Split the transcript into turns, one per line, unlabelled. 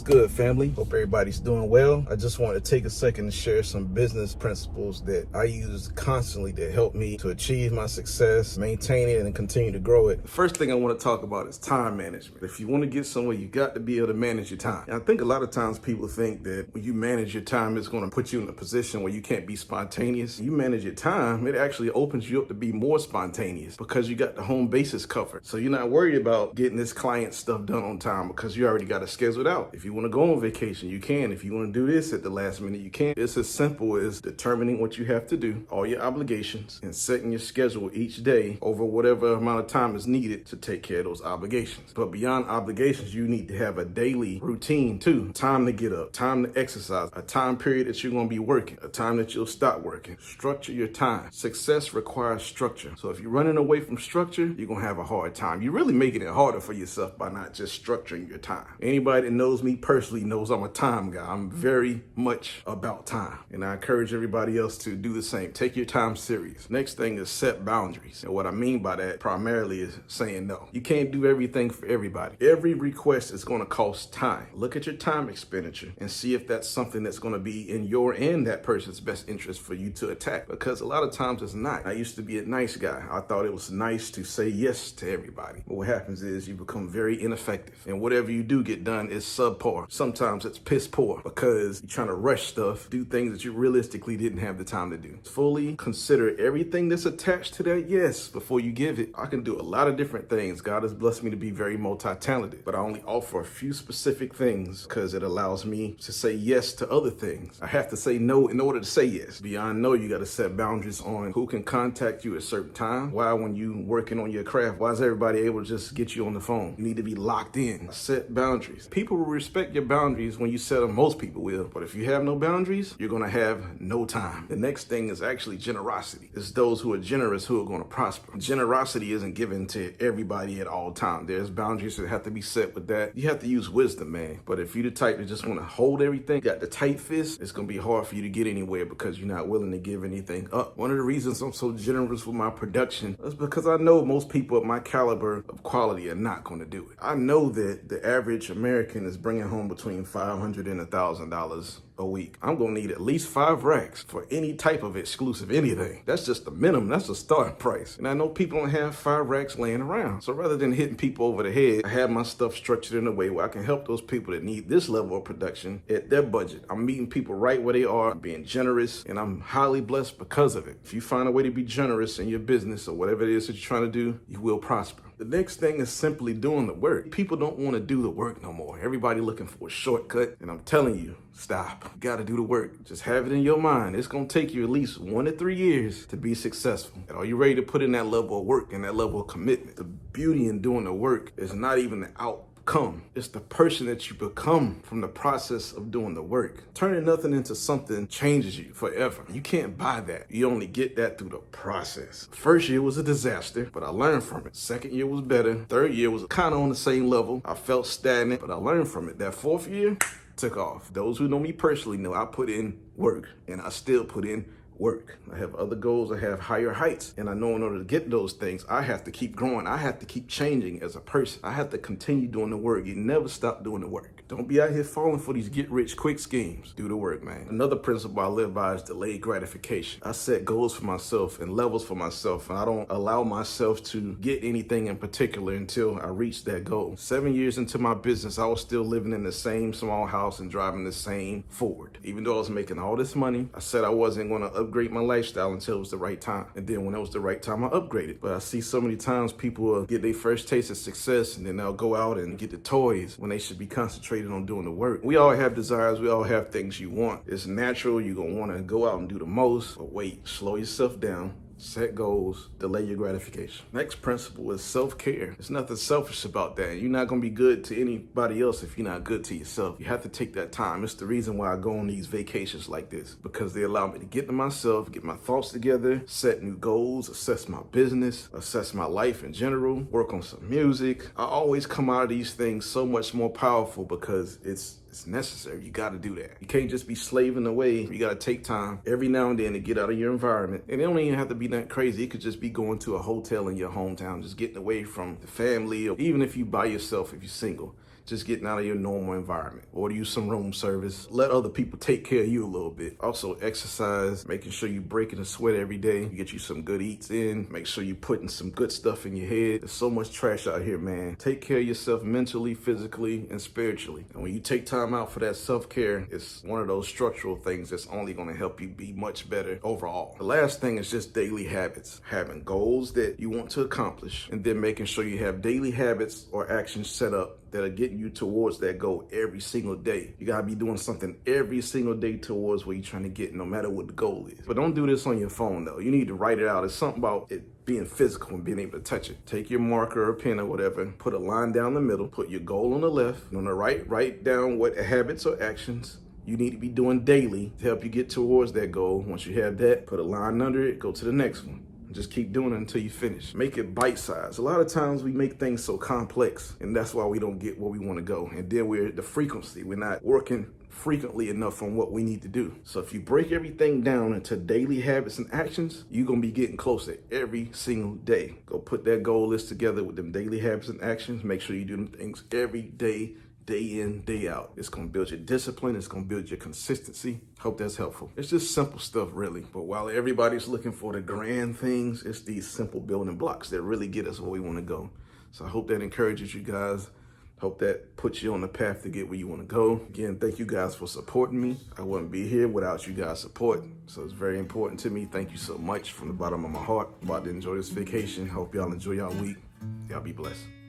good, family? Hope everybody's doing well. I just want to take a second to share some business principles that I use constantly that help me to achieve my success, maintain it, and continue to grow it. The first thing I want to talk about is time management. If you want to get somewhere, you got to be able to manage your time. And I think a lot of times people think that when you manage your time, it's going to put you in a position where you can't be spontaneous. You manage your time, it actually opens you up to be more spontaneous because you got the home bases covered. So you're not worried about getting this client stuff done on time because you already got it scheduled out. If you want to go on vacation, you can. If you want to do this at the last minute, you can. It's as simple as determining what you have to do, all your obligations, and setting your schedule each day over whatever amount of time is needed to take care of those obligations. But beyond obligations, you need to have a daily routine too. Time to get up, time to exercise, a time period that you're going to be working, a time that you'll stop working. Structure your time. Success requires structure. So if you're running away from structure, you're going to have a hard time. You're really making it harder for yourself by not just structuring your time. Anybody that knows me personally knows I'm a time guy. I'm very much about time. And I encourage everybody else to do the same. Take your time serious. Next thing is set boundaries. And what I mean by that primarily is saying no. You can't do everything for everybody. Every request is going to cost time. Look at your time expenditure and see if that's something that's going to be in your and that person's best interest for you to attack. Because a lot of times it's not. I used to be a nice guy. I thought it was nice to say yes to everybody. But what happens is you become very ineffective. And whatever you do get done is subpar. Sometimes it's piss poor because you're trying to rush stuff, do things that you realistically didn't have the time to do. Fully consider everything that's attached to that yes before you give it. I can do a lot of different things. God has blessed me to be very multi-talented, but I only offer a few specific things because it allows me to say yes to other things. I have to say no in order to say yes. Beyond no, you got to set boundaries on who can contact you at certain time. Why, when you working on your craft, why is everybody able to just get you on the phone? You need to be locked in. Set boundaries. People will respect your boundaries when you set them. Most people will. But if you have no boundaries, you're going to have no time. The next thing is actually generosity. It's those who are generous who are going to prosper. Generosity isn't given to everybody at all times. There's boundaries that have to be set with that. You have to use wisdom, man. But if you're the type that just want to hold everything, got the tight fist, it's going to be hard for you to get anywhere because you're not willing to give anything up. One of the reasons I'm so generous with my production is because I know most people at my caliber of quality are not going to do it. I know that the average American is bringing home between $500 and $1,000 a week. I'm gonna need at least 5 racks for any type of exclusive anything. That's just the minimum. That's the starting price. And I know people don't have 5 racks laying around. So rather than hitting people over the head, I have my stuff structured in a way where I can help those people that need this level of production at their budget. I'm meeting people right where they are, being generous, and I'm highly blessed because of it. If you find a way to be generous in your business or whatever it is that you're trying to do, you will prosper. The next thing is simply doing the work. People don't want to do the work no more. Everybody looking for a shortcut, and I'm telling you, stop. You got to do the work. Just have it in your mind. It's going to take you at least 1 to 3 years to be successful. And are you ready to put in that level of work and that level of commitment? The beauty in doing the work is not even the outcome. It's the person that you become from the process of doing the work. Turning nothing into something changes you forever. You can't buy that. You only get that through the process. First year was a disaster, but I learned from it. Second year was better. Third year was kind of on the same level. I felt stagnant, but I learned from it. That fourth year took off. Those who know me personally know I put in work, and I still put in work. I have other goals. I have higher heights. And I know in order to get those things, I have to keep growing. I have to keep changing as a person. I have to continue doing the work. You never stop doing the work. Don't be out here falling for these get-rich-quick schemes. Do the work, man. Another principle I live by is delayed gratification. I set goals for myself and levels for myself, and I don't allow myself to get anything in particular until I reach that goal. 7 years into my business, I was still living in the same small house and driving the same Ford. Even though I was making all this money, I said I wasn't going to upgrade my lifestyle until it was the right time. And then when it was the right time, I upgraded. But I see so many times people get their first taste of success and then they'll go out and get the toys when they should be concentrated on doing the work. We all have desires. We all have things you want. It's natural. You're going to want to go out and do the most. But wait, slow yourself down. Set goals, delay your gratification. Next principle is self-care. There's nothing selfish about that. You're not going to be good to anybody else if you're not good to yourself. You have to take that time. It's the reason why I go on these vacations like this, because they allow me to get to myself, get my thoughts together, set new goals, assess my business, assess my life in general, work on some music. I always come out of these things so much more powerful because it's necessary. You got to do that. You can't just be slaving away. You got to take time every now and then to get out of your environment. And it don't even have to be that crazy. It could just be going to a hotel in your hometown, just getting away from the family, or even if you by yourself, if you're single. just getting out of your normal environment. Order you some room service. Let other people take care of you a little bit. Also exercise, making sure you breaking a sweat every day. You get you some good eats in. Make sure you putting some good stuff in your head. There's so much trash out here, man. Take care of yourself mentally, physically, and spiritually. And when you take time out for that self-care, it's one of those structural things that's only going to help you be much better overall. The last thing is just daily habits. Having goals that you want to accomplish, and then making sure you have daily habits or actions set up that are getting you towards that goal every single day. You gotta be doing something every single day towards where you're trying to get, no matter what the goal is. But don't do this on your phone though. You need to write it out. It's something about it being physical and being able to touch it. Take your marker or pen or whatever, put a line down the middle, put your goal on the left, and on the right, write down what habits or actions you need to be doing daily to help you get towards that goal. Once you have that, put a line under it, go to the next one. Just keep doing it until you finish. Make it bite-sized. A lot of times we make things so complex, and that's why we don't get where we want to go. And then we're not working frequently enough on what we need to do. So if you break everything down into daily habits and actions, you're gonna be getting closer every single day. Go put that goal list together with them daily habits and actions. Make sure you do them things every day, day in, day out. It's gonna build your discipline. It's gonna build your consistency. Hope that's helpful. It's just simple stuff, really. But while everybody's looking for the grand things, it's these simple building blocks that really get us where we wanna go. So I hope that encourages you guys. Hope that puts you on the path to get where you wanna go. Again, thank you guys for supporting me. I wouldn't be here without you guys' support. So it's very important to me. Thank you so much from the bottom of my heart. I'm about to enjoy this vacation. Hope y'all enjoy y'all week. Y'all be blessed.